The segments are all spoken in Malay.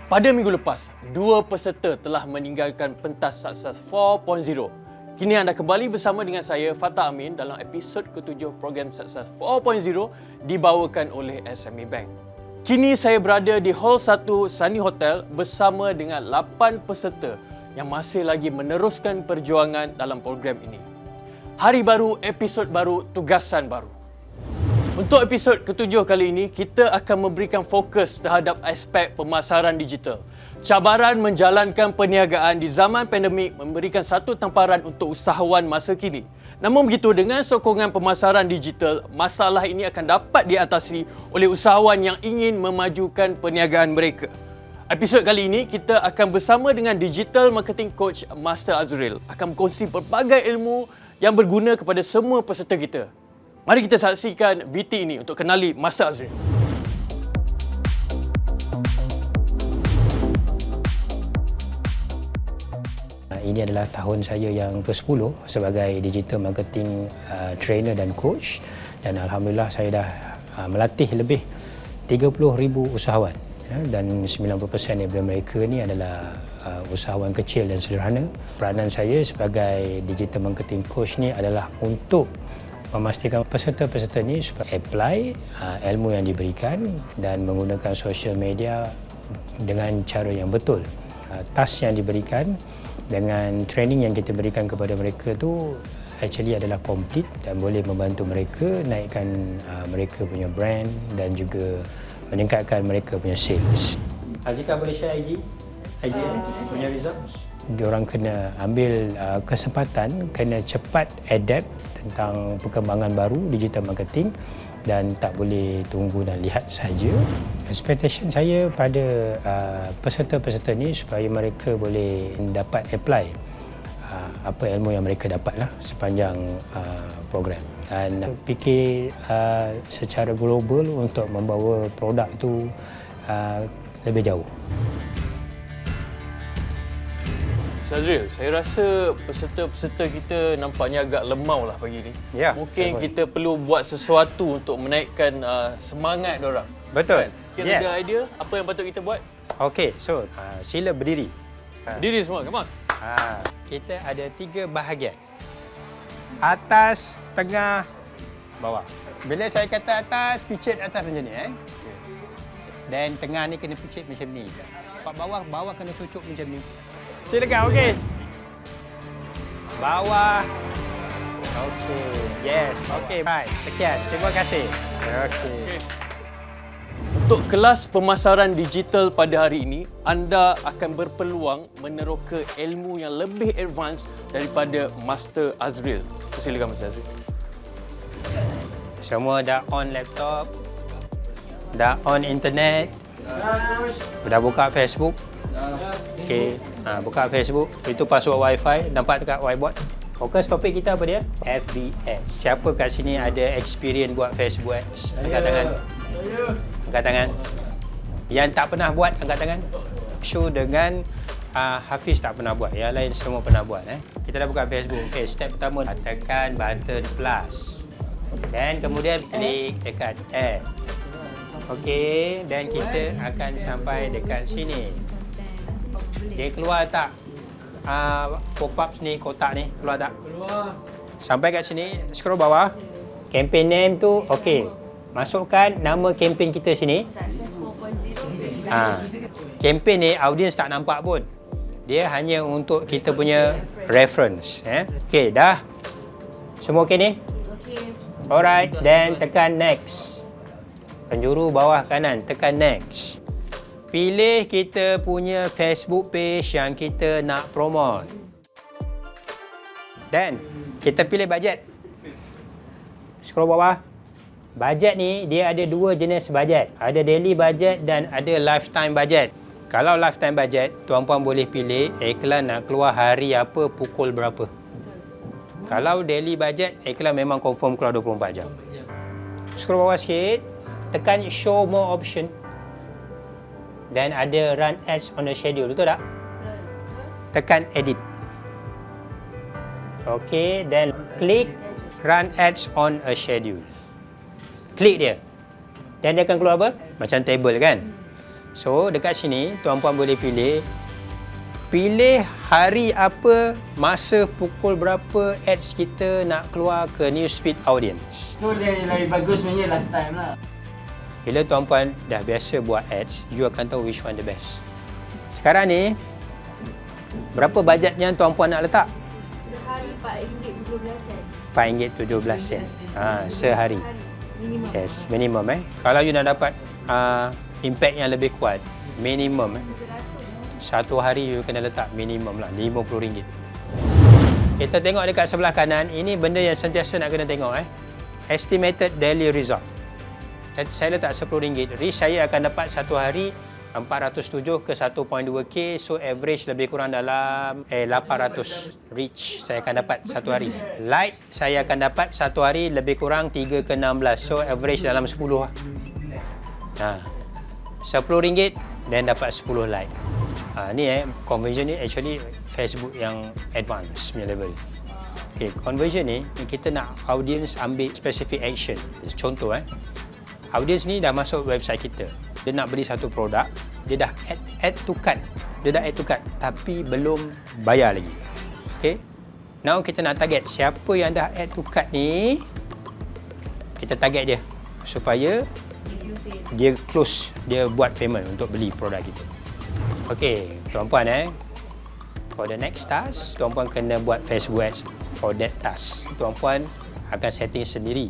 Pada minggu lepas, dua peserta telah meninggalkan pentas Sukses 4.0. Kini anda kembali bersama dengan saya, Fatah Amin, dalam episod ke-7 program Sukses 4.0 dibawakan oleh SME Bank. Kini saya berada di Hall 1 Sunny Hotel bersama dengan 8 peserta yang masih lagi meneruskan perjuangan dalam program ini. Hari baru, episod baru, tugasan baru. Untuk episod ke-7 kali ini, kita akan memberikan fokus terhadap aspek pemasaran digital. Cabaran menjalankan perniagaan di zaman pandemik memberikan satu tamparan untuk usahawan masa kini. Namun begitu, dengan sokongan pemasaran digital, masalah ini akan dapat diatasi oleh usahawan yang ingin memajukan perniagaan mereka. Episod kali ini, kita akan bersama dengan Digital Marketing Coach Master Azril akan berkongsi pelbagai ilmu yang berguna kepada semua peserta kita. Mari kita saksikan VT ini untuk kenali Master Azril. Ini adalah tahun saya yang ke-10 sebagai digital marketing trainer dan coach, dan alhamdulillah saya dah melatih lebih 30,000 usahawan, dan 90% daripada mereka ni adalah usahawan kecil dan sederhana. Peranan saya sebagai digital marketing coach ni adalah untuk memastikan peserta-peserta ni supaya apply ilmu yang diberikan dan menggunakan social media dengan cara yang betul. Task yang diberikan dengan training yang kita berikan kepada mereka tu actually adalah complete dan boleh membantu mereka naikkan mereka punya brand dan juga meningkatkan mereka punya sales. Azika boleh share IG punya results? Diorang kena ambil kesempatan, kena cepat adapt tentang perkembangan baru digital marketing dan tak boleh tunggu dan lihat saja. Expectation saya pada peserta-peserta ni supaya mereka boleh dapat apply apa ilmu yang mereka dapatlah sepanjang program, dan fikir secara global untuk membawa produk tu lebih jauh. Azril, saya rasa peserta-peserta kita nampaknya agak lemau lah pagi ni. Ya, mungkin kita perlu buat sesuatu untuk menaikkan semangat diorang. Betul. Kita ada idea apa yang patut kita buat? Okey, so sila berdiri. Berdiri semua, come on. Kita ada 3 bahagian. Atas, tengah, bawah. Bila saya kata atas, picit atas macam ni. Dan tengah ni kena picit macam ni. Bawah kena cucuk macam ni. Silakan, okey. Bawah. Okey, yes. Okey, baik. Sekian. Terima kasih. Okey. Untuk kelas pemasaran digital pada hari ini, anda akan berpeluang meneroka ilmu yang lebih advance daripada Master Azril. Silakan Master Azril. Semua dah on laptop, dah on internet, dah buka Facebook. Okey, buka Facebook, itu password Wi-Fi, nampak dekat whiteboard. Fokus topik kita apa dia? FBS. Siapa kat sini ada experience buat Facebook Ads? Angkat tangan. Angkat tangan. Yang tak pernah buat, angkat tangan. Show dengan Hafiz tak pernah buat, yang lain semua pernah buat. Kita dah buka Facebook. Okey, step pertama, tekan button plus. Dan kemudian klik dekat Add. Okey, dan kita akan sampai dekat sini. Dia keluar tak pop-up ni, kotak ni, keluar tak? Keluar. Sampai kat sini, scroll bawah. Campaign name tu, okey. Masukkan nama campaign kita sini. Sukses 4.0. Campaign ni audience tak nampak pun. Dia hanya untuk kita punya reference. Okey, dah? Semua okey ni? Okey. Alright, then tekan next. Penjuru bawah kanan, tekan next. Pilih kita punya Facebook page yang kita nak promote. Dan kita pilih bajet. Scroll bawah. Bajet ni dia ada 2 jenis bajet. Ada daily budget dan ada lifetime budget. Kalau lifetime budget, tuan-puan boleh pilih iklan nak keluar hari apa, pukul berapa. Kalau daily budget, iklan memang confirm keluar 24 jam. Scroll bawah sikit, tekan show more option. Dan ada run ads on the schedule, betul tak? Tekan edit. Okey, dan klik run ads on a schedule. Klik dia. Dan dia akan keluar apa? Macam table kan? So dekat sini tuan-puan boleh pilih hari apa, masa pukul berapa ads kita nak keluar ke newsfeed audience. So dia lebih bagus sebenarnya last time lah. Bila tuan-puan dah biasa buat ads, you akan tahu which one the best. Sekarang ni, berapa bajet yang tuan-puan nak letak? Sehari RM4.17. RM4.17. Sehari. Minimum. Yes, minimum Kalau you nak dapat impact yang lebih kuat, minimum satu hari you kena letak minimum lah RM50. Kita tengok dekat sebelah kanan, ini benda yang sentiasa nak kena tengok Estimated daily result. Saya letak RM10. Reach saya akan dapat satu hari 407 ke 1.2K, so average lebih kurang dalam 800 reach saya akan dapat satu hari. Like saya akan dapat satu hari lebih kurang 3 ke 16, so average dalam 10 lah. RM10 dan dapat 10 like. Ni conversion ni actually Facebook yang advance punya level. Okay, conversion ni kita nak audience ambil specific action. Contoh audience ni dah masuk website kita. Dia nak beli satu produk, dia dah add to cart. Dia dah add to cart tapi belum bayar lagi. Okay. Now kita nak target siapa yang dah add to cart ni. Kita target dia supaya dia close, dia buat payment untuk beli produk kita. Okey, tuan-puan for the next task, tuan-puan kena buat Facebook ads for that task. Tuan-puan akan setting sendiri.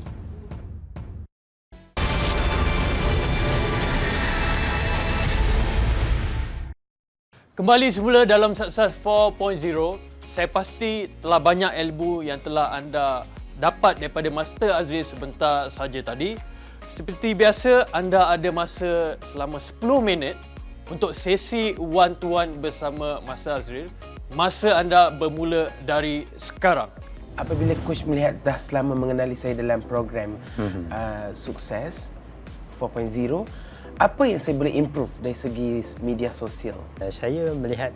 Kembali semula dalam Sukses 4.0. Saya pasti telah banyak ilmu yang telah anda dapat daripada Master Azril sebentar saja tadi. Seperti biasa, anda ada masa selama 10 minit untuk sesi one to one bersama Master Azril. Masa anda bermula dari sekarang. Apabila coach melihat dah selama mengenali saya dalam program Sukses 4.0, apa yang saya boleh improve dari segi media sosial? Saya melihat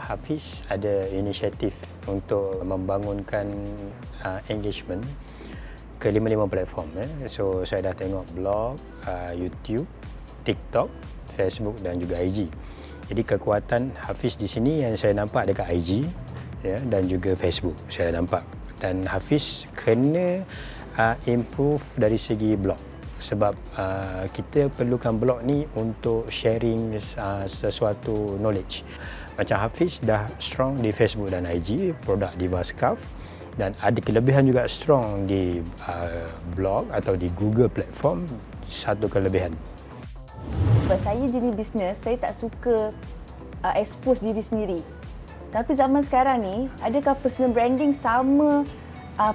Hafiz ada inisiatif untuk membangunkan engagement ke 5 platform. So saya dah tengok blog, YouTube, TikTok, Facebook dan juga IG. Jadi kekuatan Hafiz di sini yang saya nampak dekat IG dan juga Facebook saya nampak. Dan Hafiz kena improve dari segi blog. Sebab kita perlukan blog ni untuk sharing sesuatu knowledge. Macam Hafiz dah strong di Facebook dan IG, produk Diva Scarf, dan ada kelebihan juga strong di blog atau di Google platform, satu kelebihan. Sebab saya jenis bisnes, saya tak suka expose diri sendiri. Tapi zaman sekarang ni, adakah personal branding sama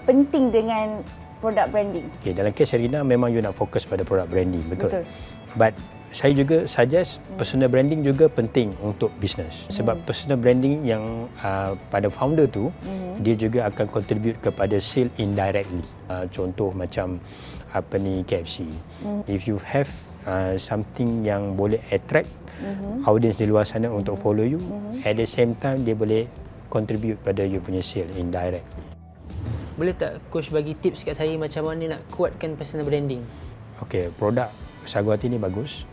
penting dengan produk branding? Okay, dalam kes Serina memang you nak fokus pada produk branding, betul? But saya juga suggest personal branding juga penting untuk bisnes. Sebab personal branding yang pada founder tu, dia juga akan contribute kepada sale indirectly. Contoh macam KFC. If you have something yang boleh attract audience di luar sana untuk follow you, at the same time dia boleh contribute pada you punya sale indirectly. Boleh tak coach bagi tips kat saya macam mana nak kuatkan personal branding? Okey, produk Sagu Hati ni bagus.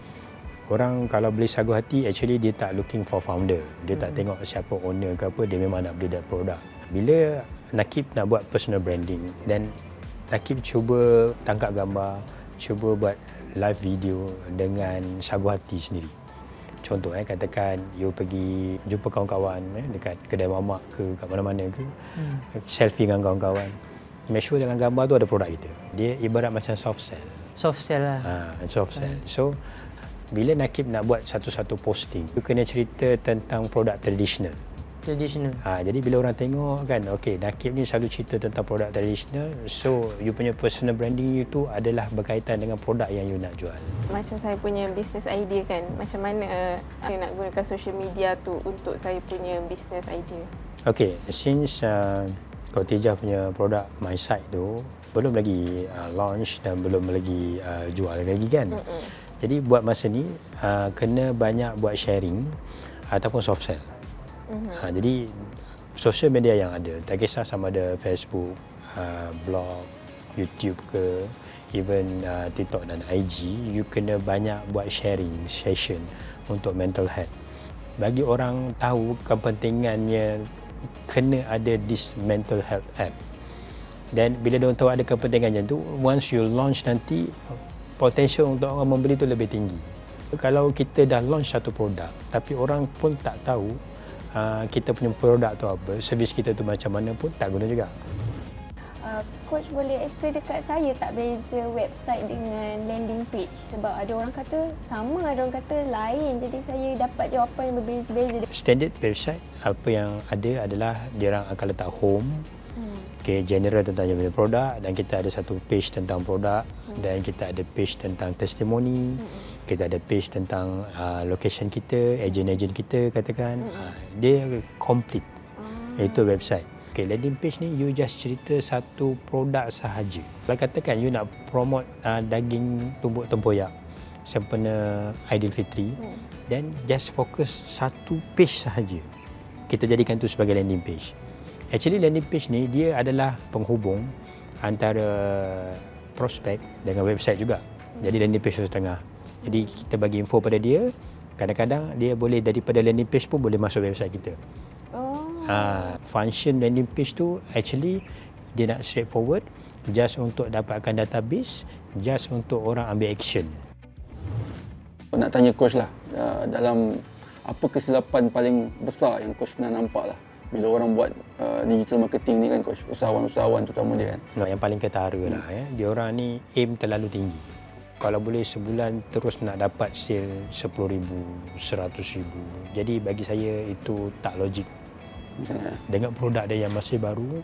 Orang kalau beli Sagu Hati, actually dia tak looking for founder. Dia tak tengok siapa owner ke apa, dia memang nak beli that produk. Bila Nakib nak buat personal branding, dan Nakib cuba tangkap gambar, cuba buat live video dengan Sagu Hati sendiri. Contoh katakan you pergi jumpa kawan-kawan dekat kedai mamak ke kat mana-mana ke, selfie dengan kawan-kawan. Make sure dalam gambar tu ada produk kita. Dia ibarat macam soft sell. Soft sell lah. Soft sell. So bila Nakib nak buat satu-satu posting, you kena cerita tentang produk tradisional. Jadi bila orang tengok kan, okey, Nakib ni selalu cerita tentang produk tradisional, so you punya personal branding you tu adalah berkaitan dengan produk yang you nak jual. Macam saya punya business idea kan, macam mana saya nak gunakan social media tu untuk saya punya business idea? Okey, since Khotijah punya produk My Site tu belum lagi launch dan belum lagi jual lagi kan. Jadi buat masa ni kena banyak buat sharing ataupun soft sell. Jadi social media yang ada, tak kisah sama ada Facebook, blog, YouTube ke, even TikTok dan IG, you kena banyak buat sharing session untuk mental health. Bagi orang tahu kepentingannya kena ada this mental health app. Dan bila dia tahu ada kepentingannya tu, once you launch nanti, potential untuk orang membeli tu lebih tinggi. Kalau kita dah launch satu produk tapi orang pun tak tahu kita punya produk tu apa, servis kita tu macam mana pun tak guna juga. Coach boleh explain dekat saya tak beza website dengan landing page? Sebab ada orang kata sama, ada orang kata lain. Jadi saya dapat jawapan yang berbeza-beza. Standard website apa yang ada adalah dia orang akan letak home, general tentang dia punya produk, dan kita ada satu page tentang produk, dan kita ada page tentang testimoni, kita ada page tentang location kita, agent-agent kita katakan. Dia complete. Itu website. Landing page ni you just cerita satu produk sahaja. Kalau katakan you nak promote daging tumbuk tempoyak sempena Aidilfitri, then just fokus satu page sahaja. Kita jadikan tu sebagai landing page. Actually landing page ni dia adalah penghubung antara prospek dengan website juga. Jadi landing page tu setengah. Jadi kita bagi info pada dia, kadang-kadang dia boleh daripada landing page pun boleh masuk website kita. Function landing page tu actually dia nak straightforward, just untuk dapatkan database, just untuk orang ambil action. Nak tanya coach lah, dalam apa kesilapan paling besar yang coach pernah nampak lah bila orang buat digital marketing ni kan coach, usahawan-usahawan terutama dia kan? Yang paling ketara lah dia orang ni aim terlalu tinggi. Kalau boleh sebulan terus nak dapat sale 10,000, 100,000. Jadi bagi saya itu tak logik. Dengan produk dia yang masih baru,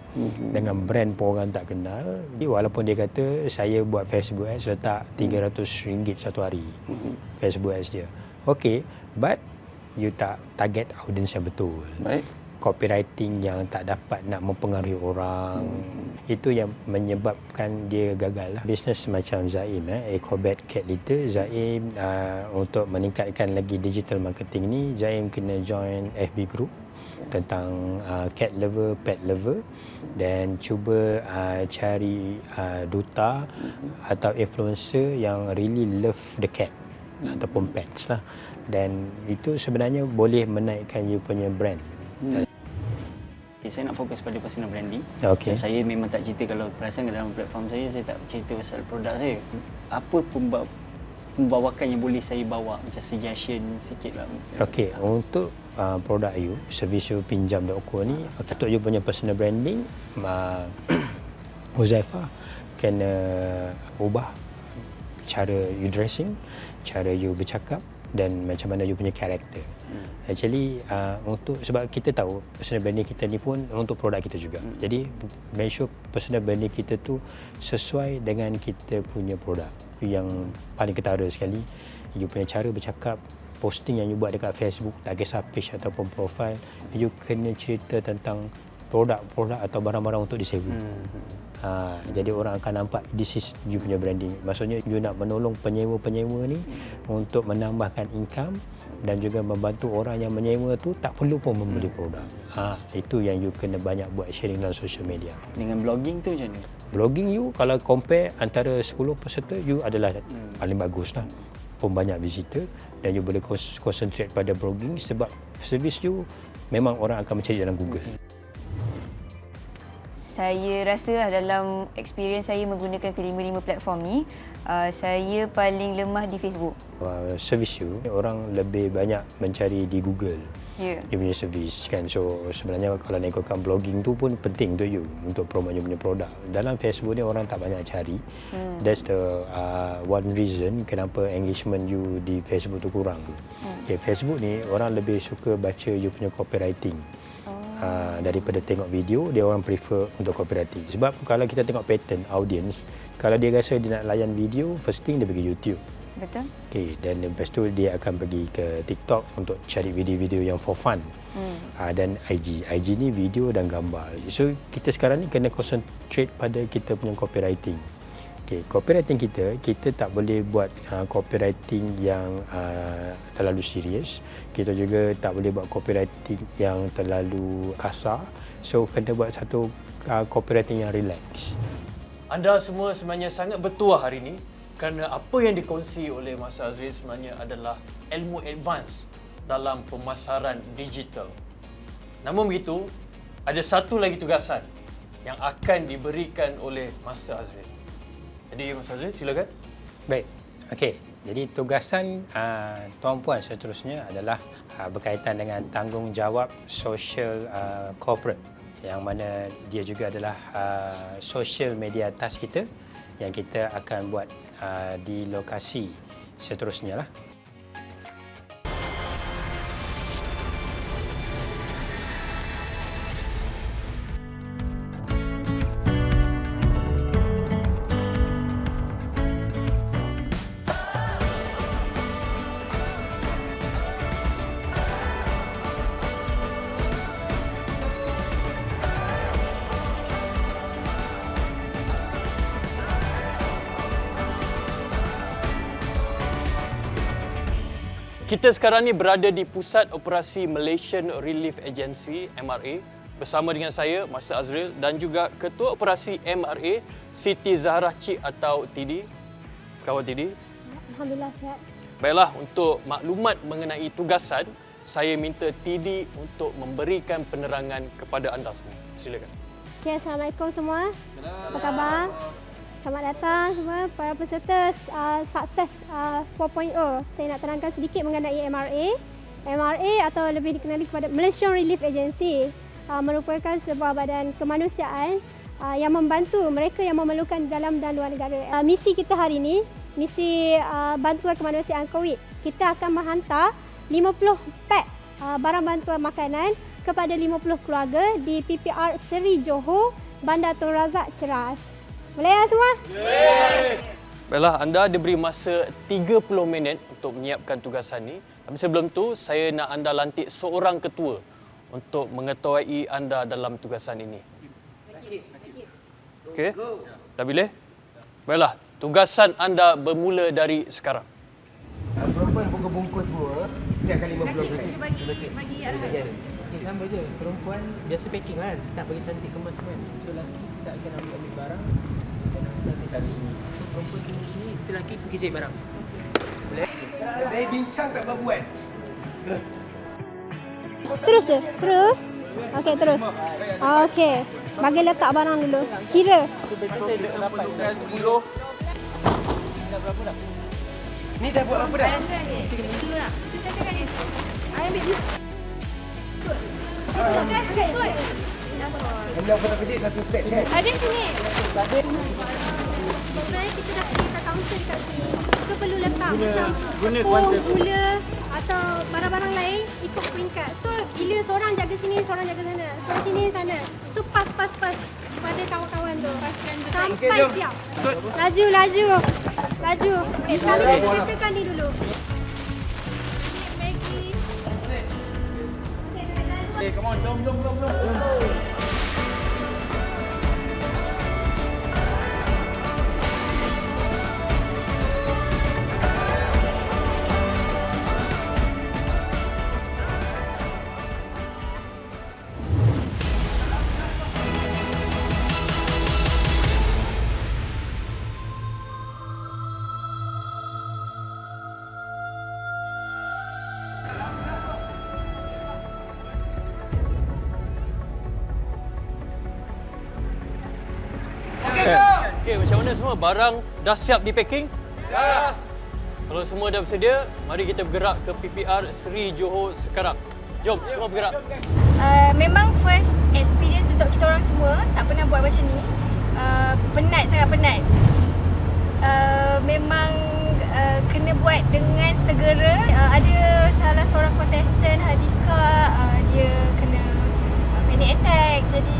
dengan brand pun orang tak kenal. Jadi walaupun dia kata saya buat Facebook ads letak RM300 satu hari, Facebook ads dia. Okay, but you tak target audience yang betul. Baik. Copywriting yang tak dapat nak mempengaruhi orang, itu yang menyebabkan dia gagal lah. Bisnes macam Zaim, Ecobat Cat Litter, Zaim untuk meningkatkan lagi digital marketing ni, Zaim kena join FB group tentang cat lover, pet lover, dan cuba cari duta atau influencer yang really love the cat ataupun pets lah. Dan itu sebenarnya boleh menaikkan you punya brand. Saya nak fokus pada personal branding. Okay. Saya memang tak cerita, kalau perasan dalam platform saya tak cerita pasal produk saya. Apa pembawakan yang boleh saya bawa, macam suggestion sikit lah. Okey, untuk produk you, servis you pinjam.co ni, untuk you punya personal branding, Huzaifah kena ubah cara you dressing, cara you bercakap, dan macam mana you punya karakter. Actually sebab kita tahu personal branding kita ni pun untuk produk kita juga. Jadi make sure personal branding kita tu sesuai dengan kita punya produk. Yang paling ketara sekali, you punya cara bercakap, posting yang you buat dekat Facebook, tak kisah page ataupun profile, you kena cerita tentang produk-produk atau barang-barang untuk disewa. Jadi orang akan nampak this is you punya branding. Maksudnya you nak menolong penyewa-penyewa ni untuk menambahkan income, dan juga membantu orang yang menyewa tu tak perlu pun membeli produk. Itu yang you kena banyak buat sharing dalam social media. Dengan blogging tu macam mana? Blogging you kalau compare antara 10 peserta, you adalah paling bagus lah. Pun banyak visitor, dan you boleh concentrate pada blogging sebab servis you memang orang akan mencari dalam Google. Saya rasa dalam experience saya menggunakan kelima-lima platform ni, saya paling lemah di Facebook. Servis you, orang lebih banyak mencari di Google. Yeah. Dia punya servis kan. So sebenarnya kalau nak ikutkan blogging tu pun penting untuk you untuk promote you punya produk. Dalam Facebook ni orang tak banyak cari. That's the one reason kenapa engagement you di Facebook tu kurang. Okay, Facebook ni orang lebih suka baca you punya copywriting. Daripada tengok video, dia orang prefer untuk copywriting. Sebab kalau kita tengok pattern audience, kalau dia rasa dia nak layan video, first thing dia pergi YouTube. Betul. Okay, dan lepas tu dia akan pergi ke TikTok untuk cari video-video yang for fun. Dan IG ni video dan gambar. So kita sekarang ni kena concentrate pada kita punya copywriting. Okay, copywriting kita tak boleh buat copywriting yang terlalu serius. Kita juga tak boleh buat copywriting yang terlalu kasar. So kena buat satu copywriting yang relax. anda semua sebenarnya sangat bertuah hari ini kerana apa yang dikongsi oleh Master Azril sebenarnya adalah ilmu advance dalam pemasaran digital. Namun begitu, ada satu lagi tugasan yang akan diberikan oleh Master Azril. Jadi Master Azril, silakan. Baik. Okey. Jadi tugasan tuan-puan seterusnya adalah berkaitan dengan tanggungjawab social corporate, yang mana dia juga adalah social media task kita yang kita akan buat di lokasi seterusnya lah. Kita sekarang ni berada di Pusat Operasi Malaysian Relief Agency MRA bersama dengan saya Master Azril dan juga Ketua Operasi MRA Siti Zahra Cik atau TD. Kawan TD. Alhamdulillah sihat. Baiklah, untuk maklumat mengenai tugasan, saya minta TD untuk memberikan penerangan kepada anda semua. Silakan. Okay, Assalamualaikum semua. Apa khabar? Selamat datang semua para peserta Sukses 4.0. Saya nak terangkan sedikit mengenai MRA. MRA atau lebih dikenali kepada Malaysian Relief Agency merupakan sebuah badan kemanusiaan yang membantu mereka yang memerlukan dalam dan luar negara. Misi kita hari ini, misi bantuan kemanusiaan COVID. Kita akan menghantar 50 pack barang bantuan makanan kepada 50 keluarga di PPR Seri Johor, Bandar Tun Razak, Ceras. Boleh ya semua? Boleh! Baiklah, anda diberi masa 30 minit untuk menyiapkan tugasan ini. Tapi sebelum tu, saya nak anda lantik seorang ketua untuk mengetuai anda dalam tugasan ini. Okey? Dah pilih? Baiklah, tugasan anda bermula dari sekarang. Perempuan bungkus-bungkus semua, siapkan 50 pack. Bagi arahan. Sama je, perempuan biasa packing kan, tak bagi cantik kemas kan. So lelaki kita akan ambil barang dan kita di sini. So perempuan tunggu sini, kita lelaki pergi cari barang. Boleh? Saya bincang tak berbuat. Terus je, terus. Okey, terus. Okey. Bagi letak barang dulu. Kira. Ni dah buat apa dah? I ambil ni. Ambil apa tak kecil satu set kan? Ada sini. Sebenarnya kita dah sediakan kaunter dekat sini. So perlu letak macam tepung, gula atau barang-barang lain ikut peringkat. So bila seorang jaga sini, seorang jaga sana. Seorang sini, sana. So pas pada kawan-kawan tu. Sampai siap. Laju. Okay, sekarang kita settlekan ni dulu. Come on, jom. Okey, macam mana semua? Barang dah siap di packing? Dah. Kalau semua dah bersedia, mari kita bergerak ke PPR Seri Johor sekarang. Jom, semua bergerak. Memang first experience untuk kita orang semua, tak pernah buat macam ni. Sangat penat. Memang kena buat dengan segera. Ada salah seorang kontestan, Hadika, dia kena panic attack. Jadi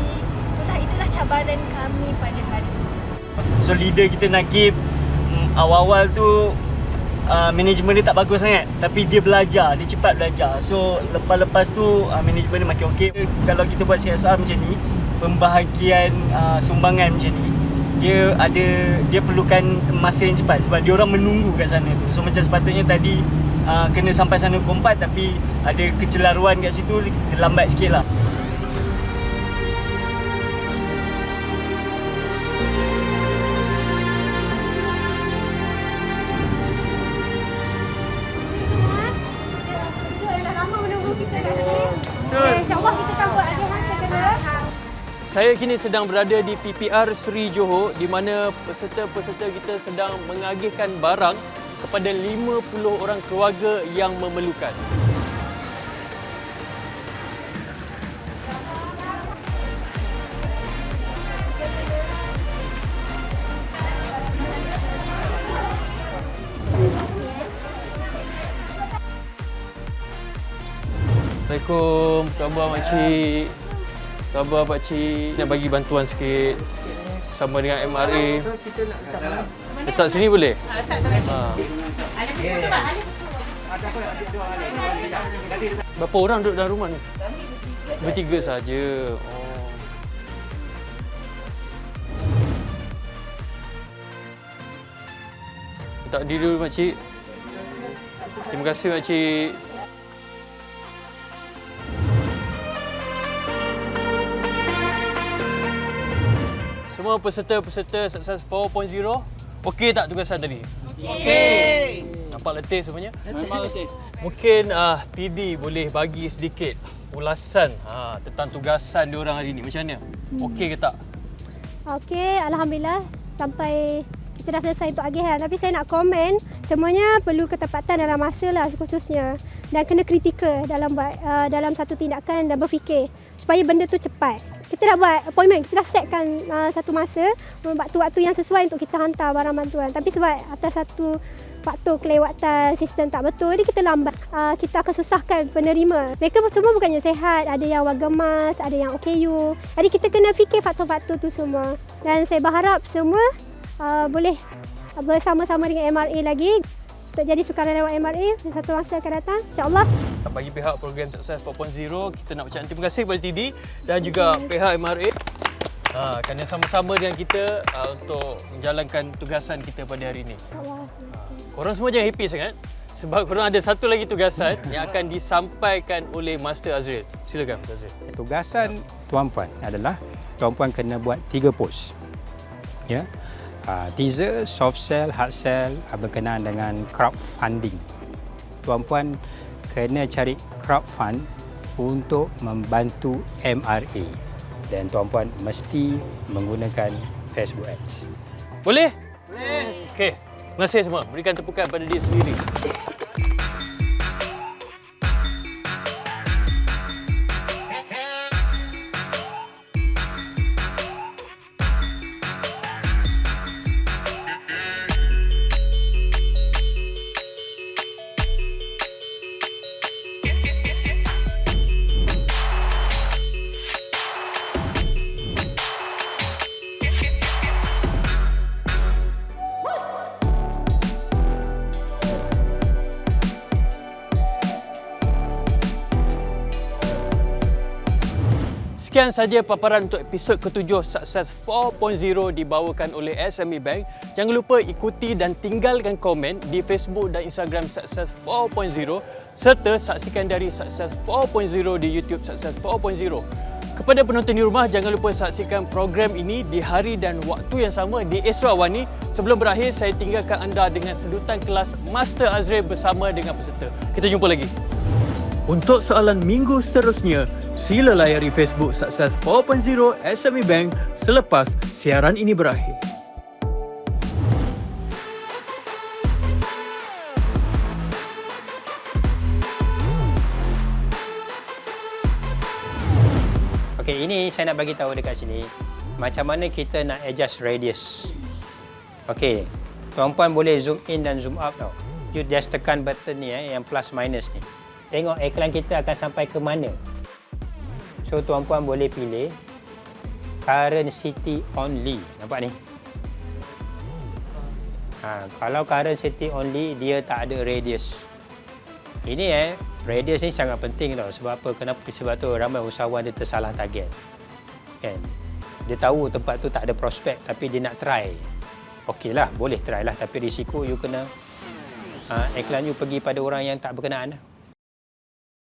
itulah cabaran kami pada hari ini. So leader kita Nakib awal-awal tu manajemen dia tak bagus sangat, tapi dia belajar, dia cepat belajar. So lepas tu manajemen dia makin okey. Kalau kita buat CSR macam ni, pembahagian sumbangan macam ni, dia perlukan masa yang cepat sebab dia orang menunggu kat sana tu. So macam sepatutnya tadi kena sampai sana pukul 4, tapi ada kecelaruan kat situ, dia lambat sikit lah. Saya kini sedang berada di PPR Seri Johor di mana peserta-peserta kita sedang mengagihkan barang kepada 50 orang keluarga yang memerlukan. Assalamualaikum, khabar makcik. Khabar pakcik, nak bagi bantuan sikit sama dengan MRA. Letak sini boleh? Berapa orang duduk dalam rumah ni? Bertiga saja. Oh. Tak diri dulu makcik. Terima kasih makcik. Semua peserta-peserta Sukses 4.0, okey tak tugasan tadi? Okey. Nampak letih semuanya? Nampak letih. Mungkin TD boleh bagi sedikit ulasan tentang tugasan diorang hari ni. Macam mana? Okey ke tak? Okey, alhamdulillah sampai kita dah selesai untuk agihan. Tapi saya nak komen, semuanya perlu ketepatan dalam masa lah khususnya. Dan kena kritikal dalam satu tindakan dan berfikir supaya benda tu cepat. Kita dah buat appointment, kita dah setkan satu masa, waktu-waktu yang sesuai untuk kita hantar barang bantuan. Tapi sebab atas satu faktor kelewatan sistem tak betul, jadi kita lambat. Kita akan susahkan penerima. Mereka semua bukannya sihat, ada yang warga emas, ada yang OKU. Jadi kita kena fikir faktor-faktor tu semua. Dan saya berharap semua boleh bersama-sama dengan MRA lagi untuk jadi sukarelawan MRA satu masa akan datang, insya-Allah. Bagi pihak program Sukses 4.0, kita nak ucapkan terima kasih kepada TD dan juga pihak MRA kerana sama-sama dengan kita untuk menjalankan tugasan kita pada hari ini. Korang semua jangan happy sangat sebab korang ada satu lagi tugasan yang akan disampaikan oleh Master Azril. Silakan Master Azril. Tugasan tuan-puan adalah tuan-puan kena buat 3 post. Ya. Teaser, soft sell, hard sell berkenaan dengan crowdfunding. Tuan-puan kena cari crowdfund untuk membantu MRA dan tuan-puan mesti menggunakan Facebook Ads. Boleh? Boleh. Okey. Terima kasih semua. Berikan tepukan pada diri sendiri. Sekian saja paparan untuk episod ke-7 Sukses 4.0 dibawakan oleh SME Bank. Jangan lupa ikuti dan tinggalkan komen di Facebook dan Instagram Sukses 4.0 serta saksikan dari Sukses 4.0 di YouTube Sukses 4.0. Kepada penonton di rumah, jangan lupa saksikan program ini di hari dan waktu yang sama di esok awal ni. Sebelum berakhir, saya tinggalkan anda dengan sedutan kelas Master Azril bersama dengan peserta. Kita jumpa lagi. Untuk soalan minggu seterusnya, sila layari Facebook Sukses 4.0 SME Bank selepas siaran ini berakhir. Okey, ini saya nak bagi tahu dekat sini macam mana kita nak adjust radius. Okey, tuan-puan boleh zoom in dan zoom out tau. You just tekan button ni yang plus minus ni. Tengok iklan kita akan sampai ke mana. So tuan-puan boleh pilih current city only. Nampak ni? Kalau current city only, dia tak ada radius. Ini radius ni sangat penting tau. Sebab apa? Kenapa? Sebab tu ramai usahawan dia tersalah target. Kan? Dia tahu tempat tu tak ada prospek tapi dia nak try. Okeylah, boleh try lah, tapi risiko you kena iklan you pergi pada orang yang tak berkenaan.